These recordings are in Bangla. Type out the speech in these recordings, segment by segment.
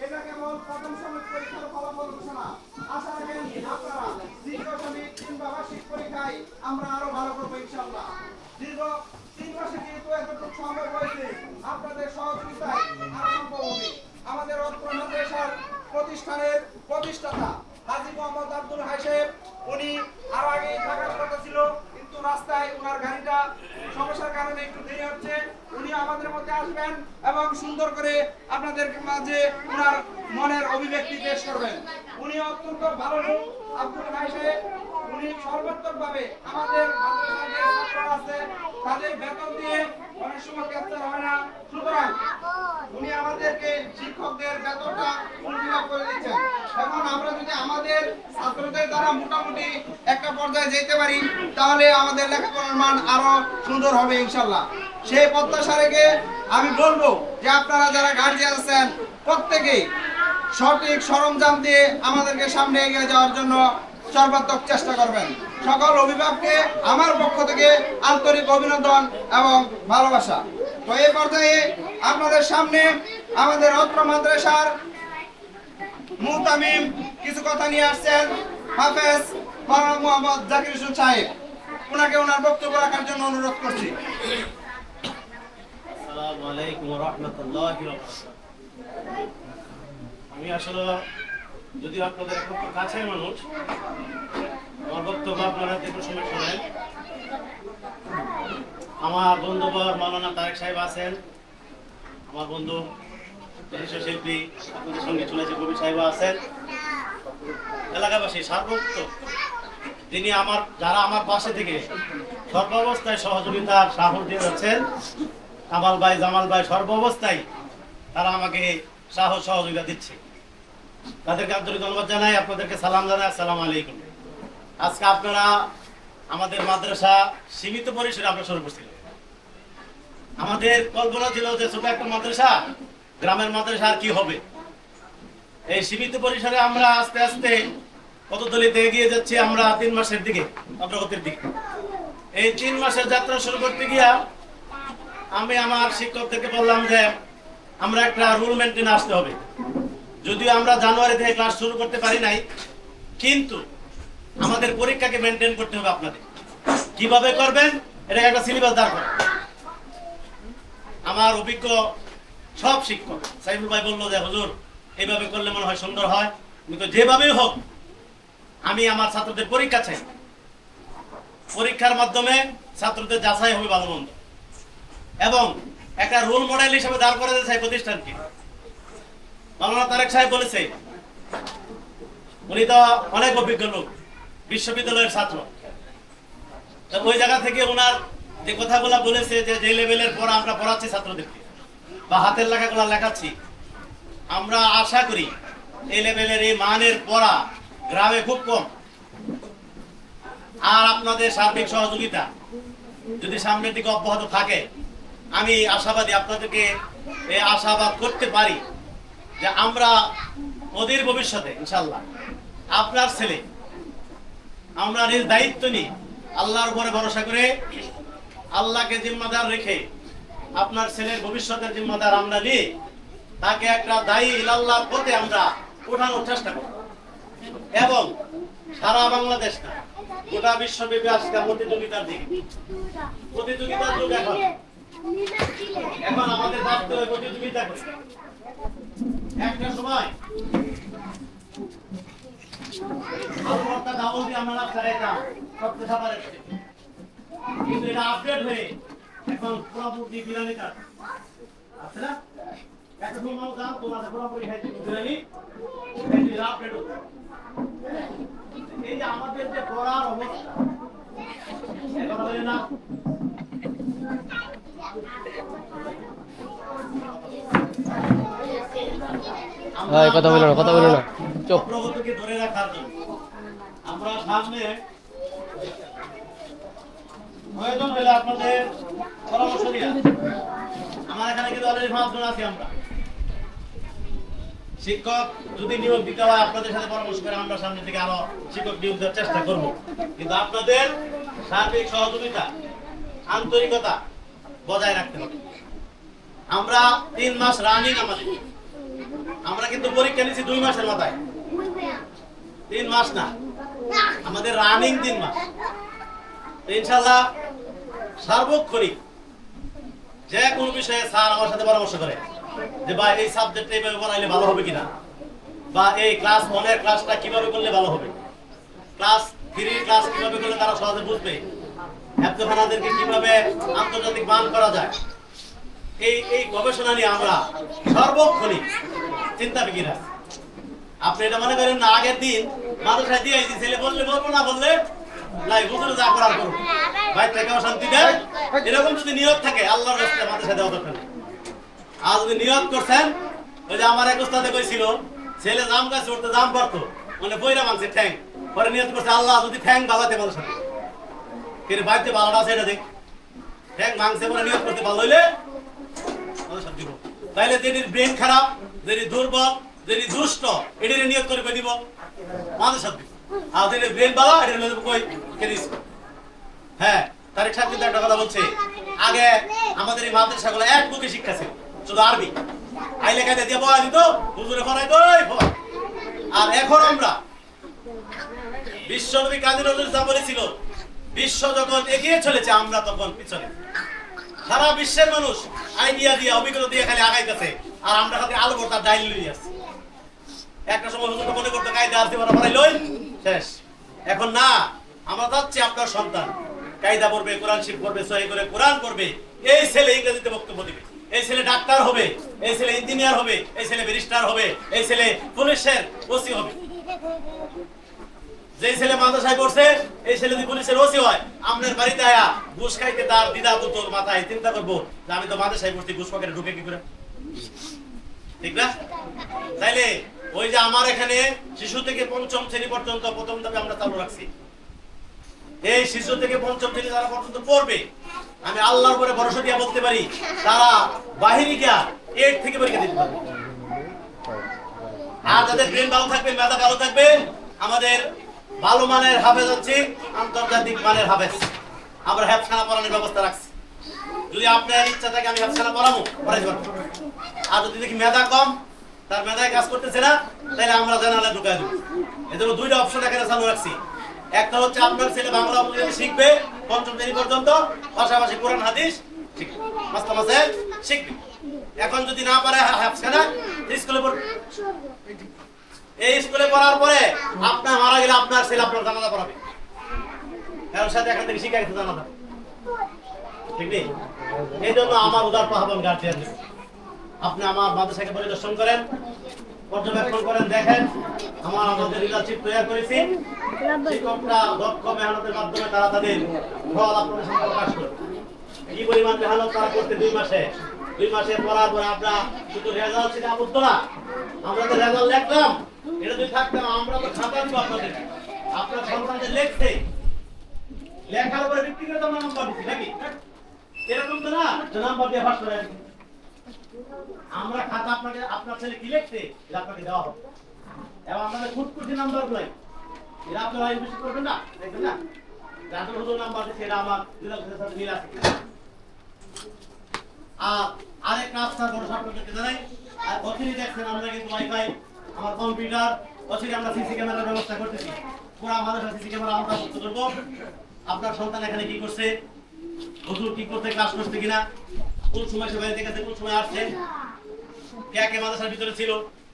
এটা কেবল প্রথম শ্রেণীর পরীক্ষার ফলাফল ঘোষণা। আশা রাখেন আপনারা দীর্ঘ শ্রেণীর কিংবা বার্ষিক পরীক্ষায় আমরা আরো ভালো করবো ইনশাআল্লাহ। দীর্ঘ 3 মাসে যেহেতু এতটুকু সম্ভব হয়েছে, আপনাদের সহযোগিতায় আরো সম্ভব হবে। আমাদের অত্র মাদ্রাসার প্রতিষ্ঠানের প্রতিষ্ঠাতা হাজী মোহাম্মদ আব্দুল হাই সাহেব, উনি আরো আগে থাকার কথা ছিল, কিন্তু রাস্তায় ওনার গাড়িটা সমস্যার কারণে একটু দেরি হচ্ছে। উনি আমাদের মধ্যে আসবেন এবং সুন্দর করে আপনাদের মাঝে ওনার মনের অভিব্যক্তি পেশ করবেন। উনি অত্যন্ত ভালো লোক আব্দুল হাই সাহেব। উনি সর্বাত্মকভাবে আমাদের মাদ্রাসার যে ছাত্ররা আছে তাদের বেতন দিয়ে অনেক সময় ক্যাপ্চার হয় না, সুতরাং উনি আমাদেরকে শিক্ষকদের বেতনটা ফিল করে দিচ্ছেন। এখন আমরা যদি আমাদের ছাত্রদের দ্বারা মোটামুটি একটা পর্যায়ে যেতে পারি, তাহলে আমাদের লেখাপড়ার মান আরো সুন্দর হবে ইনশাআল্লাহ। সেই প্রত্যাশা রেখে আমি বলবো যে আপনারা যারা গার্জিয়ান আছেন প্রত্যেকেই সঠিক সরঞ্জাম দিয়ে আমাদেরকে সামনে এগিয়ে যাওয়ার জন্য সর্বাত্মক চেষ্টা করবেন। সকল অভিভাবককে আমার পক্ষ থেকে আন্তরিক অভিনন্দন এবং ভালোবাসা। তো এই পর্যায়ে আপনাদের সামনে আমাদের অত্র মাদ্রাসার মুহতামিম কিছু কথা নিয়ে আসছেন, হাফেজ মাওলানা মোহাম্মদ জাকির হোসেন সাহেব। ওনাকে ওনার বক্তব্য রাখার জন্য অনুরোধ করছি। আসসালামু আলাইকুম ওয়া রাহমাতুল্লাহি ওয়া বারাকাতুহু। আমি আসলে যদি আপনাদের খুব কাছের মানুষ, আমার বক্তব্য আপনারা দীর্ঘ সময় শোনেন। আমার বন্ধুবর মাওলানা তারেক সাহেব আছেন, আমার বন্ধু বিশিষ্ট শিল্পী আপনাদের সঙ্গে চলেছে কবি সাহেব আছেন, এলাকাবাসী সার্বত্র তিনি যারা আমার পাশে থেকে সর্বাবস্থায় সহযোগিতার সাহস দিয়ে যাচ্ছেন। কামাল ভাই, জামাল ভাই সর্বাবস্থায় তারা আমাকে সাহস সহযোগিতা দিচ্ছে। তাদেরকে আন্তরিক ধন্যবাদ জানাই, আপনাদেরকে সালাম জানাই। আসসালামু আলাইকুম। আজকে আপনারা আমাদের মাদ্রাসা সীমিত পরিসরে আমরা শুরু করছিলাম। আমাদের কল্পনা ছিল যে ছোট একটা মাদ্রাসা, গ্রামের মাদ্রাসা আর কি হবে। এই সীমিত পরিসরে আমরা আস্তে আস্তে পদতলিতে এগিয়ে যাচ্ছি। আমরা 3 মাসের দিকে অগ্রগতির দিকে। এই 3 মাসের যাত্রা শুরু করতে গিয়া আমি আমার শিক্ষকদেরকে বললাম যে আমরা একটা রুল মেনটেন আসতে হবে। যদিও আমরা জানুয়ারি থেকে ক্লাস শুরু করতে পারি নাই, কিন্তু আমাদের পরীক্ষাকে মেনটেন করতে হবে। আপনাদের কিভাবে করবেন এটা একটা সিলেবাস দাঁড় করেন। আমার অভিজ্ঞ সব শিক্ষক সাইফুল ভাই বললো যে হুজুর এইভাবে করলে মনে হয় সুন্দর হয়, কিন্তু যেভাবেই হোক আমি আমার ছাত্রদের পরীক্ষা চাই। পরীক্ষার মাধ্যমে ছাত্রদের যাচাই হবে ভালো মন্দ, এবং একটা রোল মডেল হিসেবে দাঁড় করে দিতে চাই প্রতিষ্ঠানকে। মাওলানা তারেক সাহেব বলেছে, উনি তো অনেক অভিজ্ঞ লোক, বিশ্ববিদ্যালয়ের ছাত্র। ওই জায়গা থেকে ওনার যে কথাগুলো বলেছে যে লেভেলের পড়া আমরা পড়াচ্ছি ছাত্রদেরকে বা হাতের লেখাগুলো লেখাচ্ছি, আমরা আশা করি এই লেভেলের এই মানের পড়া গ্রামে খুব কম। আর আপনাদের সার্বিক সহযোগিতা যদি সামনের দিকে অব্যাহত থাকে, আমি আশাবাদী, আপনাদেরকে এই আশাবাদ করতে পারি যে আমরা অদূর ভবিষ্যতে ইনশাআল্লাহ আপনার ছেলে, আমরা নিজ দায়িত্ব নিই আল্লাহর উপরে ভরসা করে, আল্লাহকে জিম্মাদার রেখে আপনার ছেলের ভবিষ্যতের জিম্মাদার আমরা নিয়ে তাকে একটা দায়ী ইলাল্লাহর পথে আমরা ওঠানোর চেষ্টা করব। এবং সারা বাংলাদেশ না, গোটা বিশ্বব্যাপী আজকে প্রতিযোগিতার দিকে, প্রতিযোগিতার যুগ। এখন আমাদের ভাবতে হবে প্রতিযোগিতা করে। একটা সময় আমরা রাস্তায় যেতাম সবচেয়ে সাবারের, কিন্তু এটা আপডেট হয়ে এখন পুরোপুরি বিরিয়ানি কাট আছে না। একটা সময় দাম তোমাদের পুরোপুরি খাইতে বিরিয়ানি আপডেট হচ্ছে। এই যে আমাদের যে পড়ার অবস্থা, কথা বলে না, কথা বলো না, কথা বলো না, চুপ। অগ্রগতিকে ধরে রাখার জন্য আমরা সামনে প্রয়োজন হলে আপনাদের পরামর্শ নিয়ে, আমার এখানে কিন্তু অলরেডি 5 জন আছি। আমরা শিক্ষক যদি নিয়োগ দিতে হয় আপনাদের সাথে পরামর্শ করে আমরা সামনের দিকে আরো শিক্ষক নিয়োগ দেওয়ার চেষ্টা করব। কিন্তু আপনাদের সার্বিক সহযোগিতা আন্তরিকতা বজায় রাখতে হবে। আমরা 3 মাস রানিং আমরা কিন্তু পরীক্ষা নিচ্ছি 2 মাসের মাথায়, 3 মাস না, আমাদের রানিং 3 মাস। ইনশাআল্লাহ সার্বক্ষণিক যে কোনো বিষয়ে স্যার আমার সাথে পরামর্শ করে যে ভাই এই সাবজেক্টটা এইভাবে পড়াইলে ভালো হবে কিনা, বা এই ক্লাস 1 এর ক্লাসটা কিভাবে করলে ভালো হবে, ক্লাস 3 ক্লাস কিভাবে করলে তারা সহজে বুঝবে, হেফজখানাদেরকে কিভাবে আন্তর্জাতিক মান করা যায়, এই গবেষণা নিয়ে আমরা সর্বক্ষণিক চিন্তা ফিকির আছি। আপনি এটা মনে করেন না আগের দিন মাদ্রাসায় দিয়ে আইছি, ছেলে বললে বলবো, না বললে নাই, হুজুরে যা করার করুন, ভাই থেকেও শান্তি দেয়। এরকম যদি নিয়ত থাকে আল্লাহর রাস্তায় মাদ্রাসায় দেওয়া দরকার নেই। আর যদি নিয়ত করছেন, ওই যে আমার এক উস্তাদে কইছিল ছেলে জাম গাছ উঠতে জাম পারতো, মানে বইরা মাংসে ঠ্যাং, পরে নিয়ত করছে আল্লাহ যদি ঠ্যাং বাগাতে ভালো সাথে কিন্তু বাড়িতে ভালোটা আছে এটা দেখ, ঠ্যাং মাংসে পরে নিয়ত করতে ভালো হইলে তাইলে যেটি ব্রেন খারাপ, যেটি দুর্বল, যেটি দুষ্ট, এটি নিয়ত করে দিব আমাদের সাথে। আর যেটি ব্রেন ভালো এটা কই খেদিস। হ্যাঁ, তারেক সাহেব কিন্তু একটা কথা বলছে, আগে আমাদের এই মাদ্রাসাগুলো এক বুকে শিক্ষা ছিল, শুধু আরবি আইলে কায়দা দিয়ে পড়া দিত, হুজুরে পড়াই কই। আর এখন আমরা বিশ্বনবী কাজী নজরুল ইসলাম বলেছিল, বিশ্ব যখন এগিয়ে চলেছে আমরা তখন পিছনে। সারা বিশ্বের মানুষ আইডিয়া দিয়ে অভিজ্ঞতা দিয়ে খালি আগাইতেছে, আর আমরা খালি আলো ভর্তা ডাইল লই আছি। একটা সময় হুজুর মনে করতে কায়দা আসতে পারা পড়াই লই শেষ। এখন না, আমরা যাচ্ছি আপনার সন্তান কায়দা পড়বে, কোরআন শরীফ পড়বে, সহিহ করে কোরআন পড়বে, এই ছেলে ইংরেজিতে বক্তব্য দিবে, এই ছেলে ডাক্তার হবে, এই ছেলে ইঞ্জিনিয়ার হবে, এই ছেলে ব্যারিস্টার হবে, এই ছেলে পুলিশের ওসি হবে। যে ছেলে মাদ্রাসায় পড়ছে এই ছেলে যদি পুলিশের ওসি হয়, আমাদের বাড়িতে আয়া ঘুষ খাইতে তার দ্বিধা বোতল মাথায় চিন্তা করবো যে আমি তো মাদ্রাসায় পড়ছি, ঘুষ পকেটে ঢুকে কি করে, ঠিক না? তাইলে ওই যে আমার এখানে শিশু থেকে 5ম শ্রেণী পর্যন্ত প্রথম ধাপে আমরা চালু রাখছি। এই শিশু থেকে 5ম শ্রেণী যারা পর্যন্ত পড়বে, আমি আল্লাহর উপরে ভরসা দিয়ে বলতে পারি তারা বাহিনী গিয়া 8 থেকে পরীক্ষা দিতে পারবে। আর যাদের ব্রেন ভালো থাকবে, মেধা ভালো থাকবে, আমাদের ভালো মানের হাফেজ হচ্ছে, আন্তর্জাতিক মানের হাফেজ। আমরা হেফখানা পড়ানোর ব্যবস্থা রাখছি। যদি আপনার ইচ্ছা থাকে আমি হেফখানা পড়াবো, পড়াইতে পারবো। আর যদি দেখি মেধা কম, তার মেধায় কাজ করতেছে না, তাহলে আমরা জানালে ঢুকাই দেবো। এজন্য 2টা অপশন এখানে চালু রাখছি। একটা হচ্ছে আপনার ছেলে বাংলা শিখবে 5ম শ্রেণী পর্যন্ত, পাশাপাশি কোরআন হাদিস শিখবে, মাস্টার মাসাইল শিখবে। এখন যদি না পারে হেফখানা স্কুলে পড়বে। এই স্কুলে পড়ার পরে আপনার মারা গেলে আপনার ছেলে আপনার জানাজা পড়াবে, এর সাথে এখান থেকে শিখে গেছে জানাজা, ঠিক নেই? এই জন্য আমার উদার আহ্বান গার্জিয়ান, আপনি আমার মাদ্রাসাকে পরিদর্শন করেন, পর্যবেক্ষণ করেন, দেখেন আমাদের লিডারশিপ তৈরি করেছি। শিক্ষকরা দক্ষ মেহনতের মাধ্যমে তারা তাদের ফল আপনাদের সামনে প্রকাশ করবে। কি পরিমাণ মেহনত তারা করতে 2 মাসে পড়ার পরে আমরা শুধু রেজাল্ট সেটা আবদ্ধ না, আমরা তো রেজাল্ট লিখলাম, এটা যদি থাকতাম আমরা তো খাতা দিব আপনাদের, আপনার সন্তানদের লেখছে, লেখার উপরে ভিত্তি করে তো আমরা নাম্বার দিচ্ছি নাকি? এরকম তো না যে নাম্বার দিয়ে পাস করে আসবে। আমরা খাতা আপনাকে, আপনার ছেলে কি লিখছে এটা আপনাকে দেওয়া হবে, এবং আমাদের খুঁটখুঁটি নাম্বার গুলাই এটা আপনারা ইনভেস্ট করবেন না, দেখবেন না রাজুর হুজুর নাম্বার দিচ্ছে, এটা আমার দিলার সাথে মিল আছে। আর আরেক কাজ স্যার বড় আপনাদেরকে জানাই, আর অচিরে দেখছেন আমরা কিন্তু ওয়াইফাই, আমার কম্পিউটার, অচিরে আমরা সিসি ক্যামেরার ব্যবস্থা করতেছি। পুরো আমাদের সিসি ক্যামেরা আমরা যুক্ত করব। আপনার সন্তান এখানে কি করছে, হুজুর কি করতে, ক্লাস করতে কিনা, কোন সময় সে বাড়িতে গেছে, কোন সময় আসছে, কে মাদ্রাসার ভিতরে ছিল,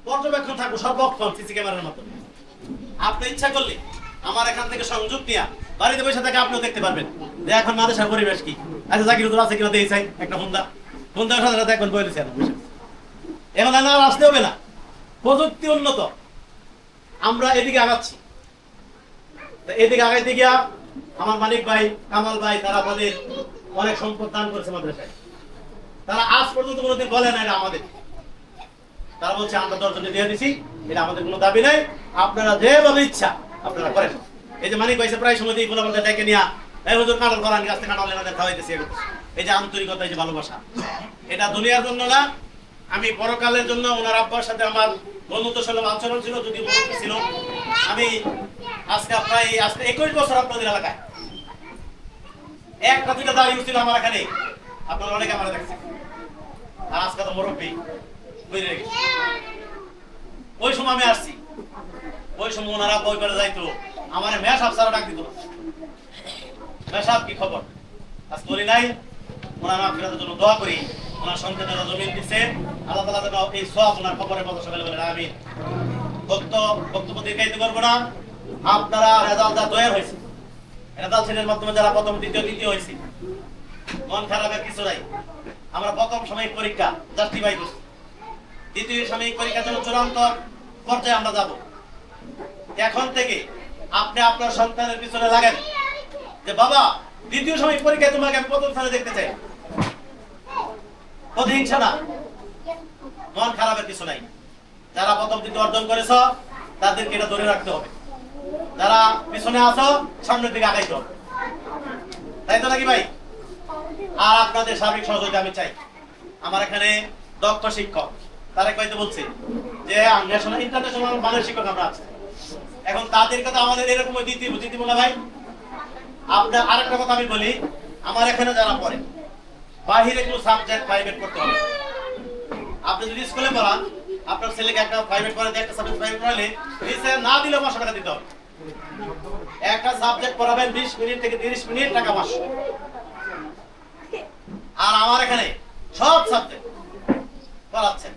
পর্যবেক্ষণ থাকবো সর্বক্ষণ সিসি ক্যামেরার মাধ্যমে। আপনি ইচ্ছা করলে আমার এখান থেকে সংযোগ নিয়ে বাড়িতে বসে থেকে আপনিও দেখতে পারবেন যে এখন মাদ্রাসার পরিবেশ কি। আচ্ছা জাকির হুজুর আছে কিনা দেখে চাই, একটা ফোন দেওয়ার সাথে সাথে এখন বলেছে এখন আর আসতে হবে না, প্রযুক্তি উন্নত, আমরা এদিকে আগাচ্ছি। এদিকে আগাইতে গিয়া আমার মানিক ভাই, কামাল ভাই, তারা তাদের অনেক সম্পদ দান করেছে মাদ্রাসায়। তারা আজ পর্যন্ত কোনোদিন বলে না এটা আমাদের, তারা বলছে আমরা 10 জনকে দিয়ে দিছি, এটা আমাদের কোনো দাবি নাই, আপনারা যেভাবে ইচ্ছা আপনারা করেন। এই যে মানিক ভাই প্রায় সময় দিয়ে বলে আমাদের ডেকে নিয়ে এই হুজুর কাঁঠাল করান, গাছ থেকে কাঁঠাল এনে খাওয়াইতেছি। এই যে আন্তরিকতা, এই যে ভালোবাসা, এটা দুনিয়ার জন্য না, আমি পরকালের জন্য। ওনার আব্বার সাথে আমার বন্ধুত্ব সুলভ আচরণ ছিল, যদি বন্ধুত্ব ছিল। আমি আজকে প্রায় 21 বছর আপনাদের এলাকায়, একটা দুইটা দাঁড়িয়ে উঠছিল আমার এখানে, আপনারা অনেকে আমার দেখছেন। আর আজকে তো মুরব্বী বই রেখে ওই সময় আমি আসছি, ওই সময় ওনারা বই করে যাইতো, আমার মেয়ে সাহেব ডাক দিত, মেয়ে সাহেব কি খবর, আজ বলি নাই, ওনার মাগফিরাতের জন্য দোয়া করি, ওনার সন্তানেরা জমিন দিচ্ছে, আল্লাহ তাআলা যেন এই সওয়াব ওনার কবরে পৌঁছে সকালে বলেন আমিন। বক্তব্য দীর্ঘায়িত করবো না, আপনারা রেজাল্ট যা তৈরি হয়েছে, রেজাল্ট শেডের মাধ্যমে যারা প্রথম দ্বিতীয় হয়েছে, মন খারাপের কিছু নাই। আমরা প্রথম সাময়িক পরীক্ষা জাস্টিফাই করছি, দ্বিতীয় সাময়িক পরীক্ষার জন্য চূড়ান্ত পর্যায়ে আমরা যাব। এখন থেকে আপনি আপনার সন্তানের পিছনে লাগেন যে বাবা দ্বিতীয় সাময়িক পরীক্ষায় তোমাকে আমি প্রথম স্থানে দেখতে চাই। প্রতিহিংসা না, মন খারাপের কিছু নাই। যারা প্রথম দ্বিতীয় অর্জন করেছ তাদেরকে এটা ধরে রাখতে হবে, যারা পিছনে আছো সামনের দিকে আগাইতে হবে, তাই তো নাকি ভাই? আর আপনাদের সার্বিক সহযোগিতা আমি চাই। আমার এখানে দক্ষ শিক্ষক তারা কইতে বলছে যে ন্যাশনাল ইন্টারন্যাশনাল মানের শিক্ষক আমরা আছি, এখন তাদের কথা আমাদের এরকম দিতে না ভাই। আপনার আরেকটা কথা আমি বলি, আমার এখানে যারা পড়ে বাহিরে কোনো সাবজেক্ট প্রাইভেট করতে হবে। আপনি যদি স্কুলে পড়ান, আপনার ছেলেকে একটা প্রাইভেট করে একটা সাবজেক্ট প্রাইভেট পড়ালে ফিসে না দিলে 500 টাকা দিতে হবে। একটা সাবজেক্ট পড়াবেন 20 মিনিট থেকে 30 মিনিট, টাকা 500। আর আমার এখানে সব সাবজেক্ট পড়াচ্ছেন,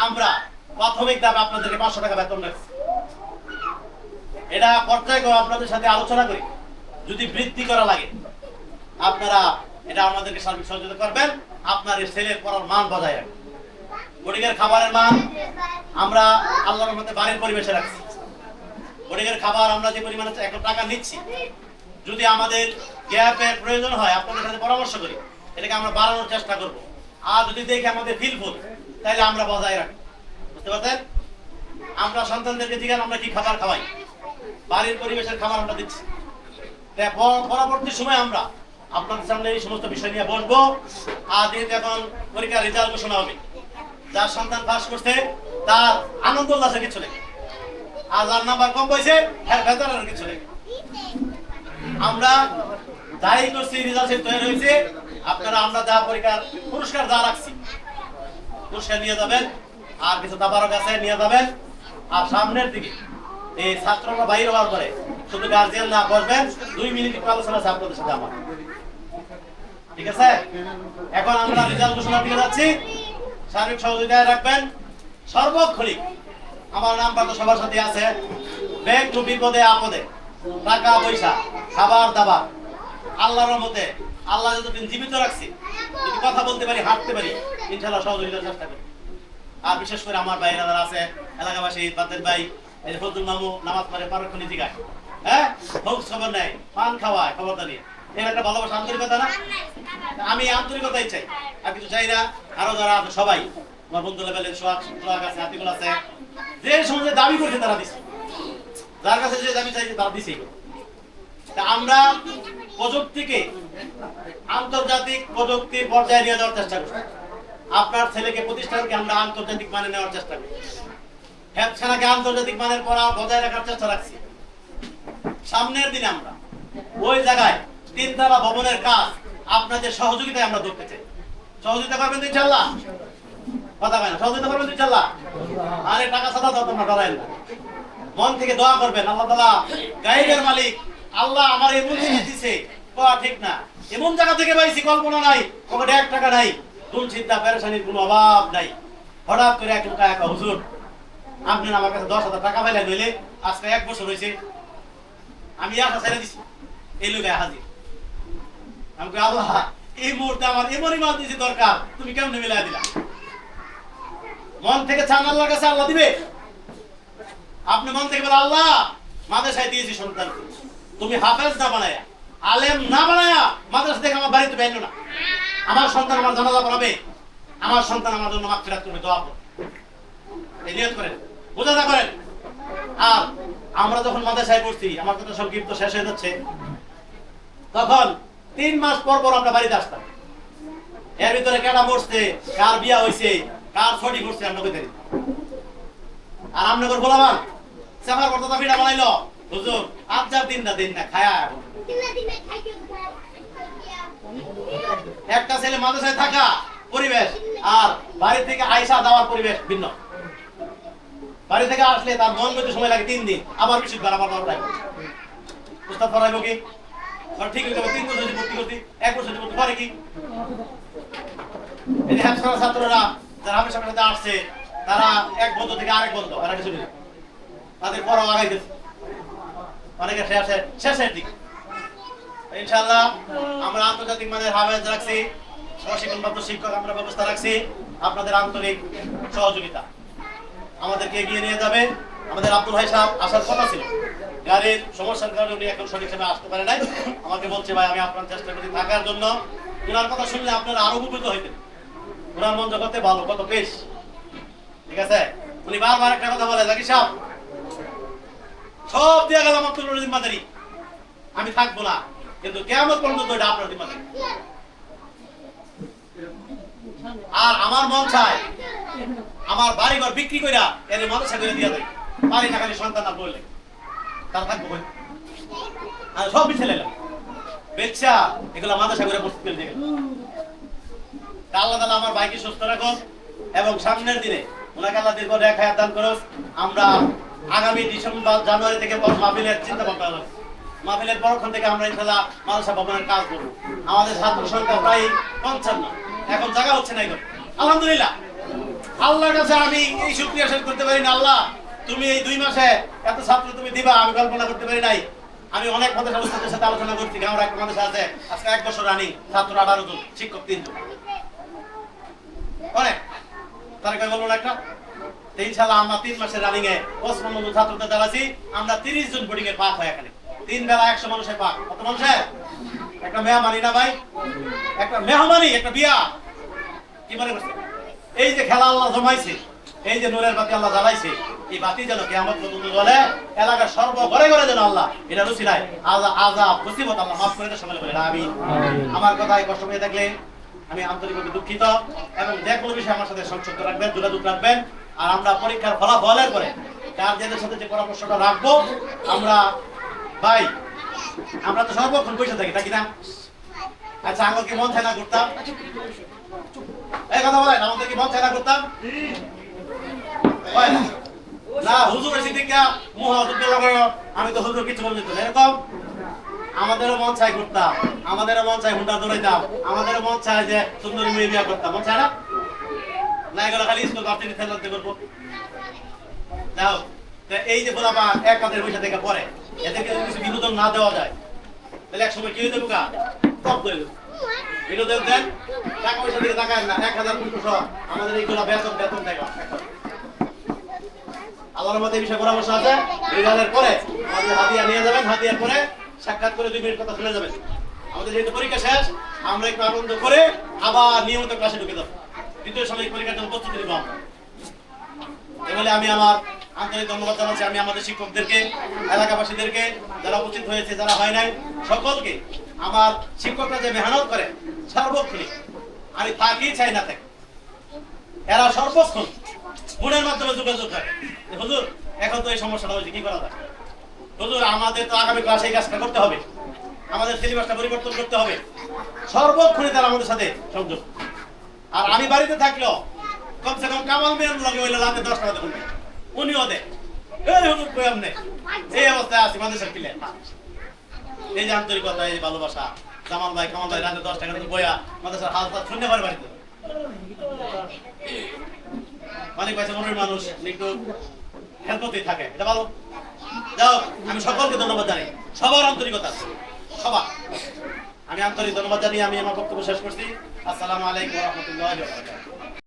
আমরা প্রাথমিক দামে আপনাদেরকে 500 টাকা বেতন রাখছি। এটা পর্যায়ক্রমে আপনাদের সাথে আলোচনা করি, যদি বৃদ্ধি করা লাগে আপনারা এটা আমাদেরকে সার্বিক সহযোগিতা করবেন, আপনার এই ছেলের পড়ার মান বজায় রাখবেন। বোর্ডিংয়ের খাবারের মান আমরা আল্লাহর রহমতে বাড়ির পরিবেশে রাখছি। বোর্ডিংয়ের খাবার আমরা যে পরিমাণে 1 টাকা নিচ্ছি, যদি আমাদের গ্যাপের প্রয়োজন হয় আপনাদের সাথে পরামর্শ করি, এটাকে আমরা বাড়ানোর চেষ্টা করব। আর যদি দেখি আমাদের ফিলফুল, তাহলে আমরা বজায় রাখি। বুঝতে পারছেন? আমরা সন্তানদেরকে জিজ্ঞান আমরা কি খাবার খাওয়াই, বাড়ির পরিবেশের খাবার আমরা দিচ্ছি। পরবর্তী সময় আমরা আপনাদের সামনে এই সমস্ত বিষয় নিয়ে বসবো। আর যেহেতু এখন পরীক্ষার রেজাল্ট ঘোষণা হবে, যার সন্তান পাস করছে তার আনন্দ উল্লাসের কিছু নেই, আর যার নাম্বার কম পাইছে এর বেতনের কিছু নেই। আমরা যাই করছি রেজাল্ট তৈরি হয়েছে, আপনারা আমরা যা পরীক্ষার পুরস্কার যা রাখছি পুরস্কার নিয়ে যাবেন, আর কিছু তাবারক আছে নিয়ে যাবেন। আর সামনের দিকে এই ছাত্ররা বাইরে হওয়ার পরে শুধু গার্জিয়ান না বসবেন, 2 মিনিট আলোচনা আছে আপনাদের সাথে আমার, ঠিক আছে? এখন আমরা রেজাল্ট ঘোষণা দিয়ে যাচ্ছি, সার্বিক সহযোগিতায় রাখবেন সর্বক্ষণিক। আমার নাম্বার তো সবার সাথে আছে, ব্যাংক টু বিপদে আপদে, টাকা পয়সা খাবার দাবার আল্লাহর রহমতে আল্লাহ যতদিন জীবিত রাখছি, যদি কথা বলতে পারি হাঁটতে পারি, ইনশাআল্লাহ সহযোগিতার চেষ্টা করি। আর বিশেষ করে আমার ভাইরা যারা আছে এলাকাবাসী, বাদের ভাই, এই ফজলুল মামু নামাজ পড়ে পারক্ষণিক জিগায়, হ্যাঁ হোক খবর নেয়, পান খাওয়ায়, খবরটা নিয়ে, এর একটা ভালোবাসা আন্তরিকতা না? আমি আন্তরিকতাই চাই, আর কিছু চাই না। আরো যারা আছে সবাই আমার বন্ধু লেভেলের সোহাগ আছে, আতিকুল আছে, যে সময় দাবি করছে তারা দিচ্ছে, যার কাছে যে দাবি চাইছে তারা দিছেই। আমরা প্রযুক্তিকে আন্তর্জাতিক প্রযুক্তির পর্যায়ে নিয়ে যাওয়ার চেষ্টা করছি। আপনার ছেলেকে প্রতিষ্ঠানকে আমরা আন্তর্জাতিক মানে নেওয়ার চেষ্টা করি, হেফসানাকে আন্তর্জাতিক মানের পড়া বজায় রাখার চেষ্টা রাখছি। সামনের দিনে আমরা ওই জায়গায় 3 তলা ভবনের কাজ আপনাদের সহযোগিতায় আমরা করতে চাই। সহযোগিতা করবেন তো ইনশাআল্লাহ? কথা বলেন, সহযোগিতা করবেন তো ইনশাআল্লাহ? আরে টাকা সাদা দাও, তোমরা ডরাইন না, মন থেকে দোয়া করবেন। আল্লাহ তাআলা গায়েবের মালিক, আল্লাহ আমার এমন জিনিস দিছে কোয়া ঠিক না, এমন জায়গা থেকে পাইছি কল্পনা নাই, পকেটে 1 টাকা নাই, কোন চিন্তা পেরেশানির কোনো অভাব নাই। হঠাৎ করে এক লোক একা, হুজুর আপনি আমার কাছে 10,000 টাকা পাইলেন, নইলে আজকে 1 বছর হয়েছে আমি আশা ছেড়ে দিছি, এই লোক হাজির। আমি কই আল্লাহ এই মুহূর্তে আমার এমনই মাল দিছি দরকার, তুমি কেমনে মিলাই দিলা? মন থেকে চান আল্লাহর কাছে, আল্লাহ দিবে। আপনি মন থেকে বলেন আল্লাহ মাদ্রাসায় দিয়েছি সন্তান, তুমি হাফেজ না বানায়া, আলেম না বানায়া মাদ্রাসা থেকে আমার বাড়িতে বেরো না, আমার সন্তান আমার জানাজা পড়াবে, আমার সন্তান আমার জন্য মাগফিরাত করবে, দোয়া করবে, এই নিয়ত করেন, বোঝাটা করেন। আর আমরা যখন মাদ্রাসায় পড়ছি, আমার কথা সংক্ষিপ্ত শেষ হয়ে যাচ্ছে, তখন 3 মাস পর পর আমরা বাড়িতে আসতাম। এর ভিতরে কেডা মরছে, কার বিয়া হইছে, কার ছড়ি করছে আমরা কইতে। আর আমরা করে বলাবান সেমার বর্ততা পিঠা বানাইলো, হুজুর আজ 4 দিন না খায়া ছেলে মাদ্রাসায় থাকা পরিবেশ আর বাড়ি থেকে আয়সা যাওয়ার পরিবেশ ভিন্ন। বাড়ি থেকে আসলে তার মন করতে সময় লাগে 3 দিন, আবার বিশুদ্ধবার আবার পড়াইব। উস্তাদ পড়াইব কি? আর ঠিক হয়ে যাবে 3 বছর যদি ভর্তি করতে 1 বছর যদি ভর্তি করে কি? এই যে হাফসানা ছাত্ররা যারা হাফেজ সাহেবের সাথে আসছে, তারা এক বন্ধ থেকে আরেক বন্ধ, আর কিছু নেই। তাদের পড়াও আগাইতেছে, অনেকে শেষের দিক। ইনশাআল্লাহ আমরা আন্তর্জাতিক মানের হাফেজ রাখছি, প্রশিক্ষণপ্রাপ্ত শিক্ষক আমরা ব্যবস্থা রাখছি। আপনাদের আন্তরিক সহযোগিতা আমাদেরকে এগিয়ে নিয়ে যাবে। আমাদের আব্দুল ভাই সাহেব আসার কথা ছিল, গাড়ির সমস্যার কারণে উনি এখন সঠিক সময় আসতে পারে নাই। আমাকে বলছে ভাই আমি আপনার চেষ্টা করি থাকার জন্য। ওনার কথা শুনলে আপনারা আরো উপকৃত হইতেন। ওনার মন জগতে ভালো, কত পেশ, ঠিক আছে। উনি বারবার একটা কথা বলে, জাকির সাহেব সব দিয়ে গেলাম আব্দুল জিম্মাদারি, আমি থাকবো না, কিন্তু কিয়ামত পর্যন্ত এটা আপনার জিম্মাদারি। আর আমার মন চায় আমার বাড়িঘর বিক্রি কইরা এর মাদ্রাসা করে দিয়া দেয়, বাড়ি না খালি সন্তান আর বললে তার থাকবো কই? আর সব বিছে লাইলাম বেচ্চা, এগুলা মাদ্রাসা করে প্রস্তুত করে দিয়ে গেল। আল্লাহ তাআলা আমার ভাইকে সুস্থ রাখো এবং সামনের দিনে ওনাকে আল্লাহ দীর্ঘ নেক হায়াত দান করো। আমরা আগামী ডিসেম্বর জানুয়ারি থেকে মাহফিলের চিন্তা ভাবনা করব। মাহফিলের পরক্ষণ থেকে আমরা ইনশাআল্লাহ মাদ্রাসা ভবনের কাজ করব। আমাদের ছাত্র সংখ্যা প্রায় 55, এখন জায়গা হচ্ছে না। এখন আলহামদুলিল্লাহ আল্লাহর কাছে আমি এই শুকরিয়া শেষ করতে পারি না। আল্লাহ তুমি এই 2 মাসে এত ছাত্র তুমি দিবা, আমি কল্পনা করতে পারি নাই। আমি অনেক মাদ্রাসা উস্তাদের সাথে আলোচনা করছি, আমরা একটা মাদ্রাসা আছে আজকে 1 বছর রানিং, ছাত্র 18 জন, শিক্ষক 3 জন, অনেক। তার কই বলবো না একটা। ইনশাআল্লাহ আমরা 3 মাসের রানিং এ 55 জন ছাত্রদের দাঁড়াছি। আমরা 30 জন বোর্ডিং এর পাক হয় এখানে, 3 বেলা 100 মানুষের পাক। কত মানুষের একটা মেহমানি না ভাই? একটা মেহমানি, একটা বিয়া। কি মনে করছেন? এই যে খেলা আল্লাহ জমাইছে, এই যে নূরের বাতি আল্লাহ জ্বালাইছে, এই বাতি যেন কিয়ামত পর্যন্ত জ্বলে, এলাকার সর্ব ঘরে ঘরে যেন আল্লাহ এটা রুচিলায় আযাব মুসিবত আল্লাহ মাফ করে দেয়। সকলে বলেন আমিন। আমার কথায় কষ্ট পেয়ে থাকলে আমি আন্তরিকভাবে দুঃখিত, এবং যে কোনো বিষয়ে আমার সাথে সংযুক্ত রাখবেন, যোগাযোগ রাখবেন। আর আমরা পরীক্ষার ফলাফলের পরে গার্জিয়ানদের সাথে যে পরামর্শটা রাখবো, আমরা ভাই আমরা তো সর্বক্ষণ বসে থাকি, নাকি না? আচ্ছা আঙ্গুল কি মন চায় না করতাম? এই কথা বলেন, আমাদের কি মন চায় না করতাম? না হুজুর এসে দেখা আমি তো হুজুর কিছু বলতে না, এরকম আমাদেরও মন চাই করতাম, আমাদেরও মন চাই হুন্ডা দৌড়াইতাম, আমাদেরও মন চায় যে সুন্দরী মেয়ে বিয়ে করতাম, মন চায় না? না এগুলো খালি স্কুল বাচ্চাকে খেলাতে করবো। যাও এই যে বলাবা এক হাতের পয়সা থেকে পরে এদেরকে যদি কিছু বিনোদন না দেওয়া যায়, তাহলে এক সময় কি হয়ে যাবো গা টপ করে দেবো। বিনোদন দেন, টাকা পয়সা দিকে তাকায় না, 1500 আমাদের এইগুলো বেতন দেখা। আল্লাহর মধ্যে এই বিষয়ে পরামর্শ আছে। রেজাল্টের পরে আমাদের হাদিয়া নিয়ে যাবেন, হাদিয়ার পরে সাক্ষাৎ করে 2 মিনিট কথা শুনে যাবেন। আমাদের যেহেতু পরীক্ষা শেষ, আমরা একটু আনন্দ করে আবার নিয়মিত ক্লাসে ঢুকে যাবো। দ্বিতীয় সাময়িক পরীক্ষার জন্য প্রস্তুতি নিব আমরা। এবারে আমি আমার আন্তরিক ধন্যবাদ জানাচ্ছি আমি আমাদের শিক্ষকদেরকে, এলাকাবাসীদেরকে, যারা উপস্থিত হয়েছে, যারা হয় নাই, সকলকে। আমার শিক্ষকরা যে মেহনত করে সর্বক্ষণই, আমি তাকেই চাই না থাকি, এরা সর্বক্ষণ ফোনের মাধ্যমে যোগাযোগ করে, হুজুর এখন তো এই সমস্যাটা হয়েছে, কি করা যায়? হুজুর আমাদের তো আগামী ক্লাসে এই কাজটা করতে হবে, আমাদের সিলেবাসটা পরিবর্তন করতে হবে। সর্বক্ষণই তারা আমাদের সাথে সংযোগ। আর আমি বাড়িতে থাকলেও কমসে কম কামাল মেয়ের লগে হইলে রাতে 10 টাকা দেবেন, উনিও দেয়। এই হুজুর কই আমনে এই অবস্থায় আছি মাদ্রাসার কিলে। এই যে আন্তরিকতা, এই যে ভালোবাসা, কামাল ভাই রাতে 10 টাকা দিয়ে বইয়া মাদ্রাসার হাল শূন্য করে বাড়িতে। অনেক পয়সা মনের মানুষ একটু হেল্পতেই থাকে, এটা ভালো। যাও আমি সকলকে ধন্যবাদ জানাই, সবার আন্তরিকতা, সবার আমি আন্তরিক ধন্যবাদ জানিয়ে আমি আমার বক্তব্য শেষ করছি। আসসালামু আলাইকুম ওয়া রাহমাতুল্লাহি ওয়া বারাকাতুহু।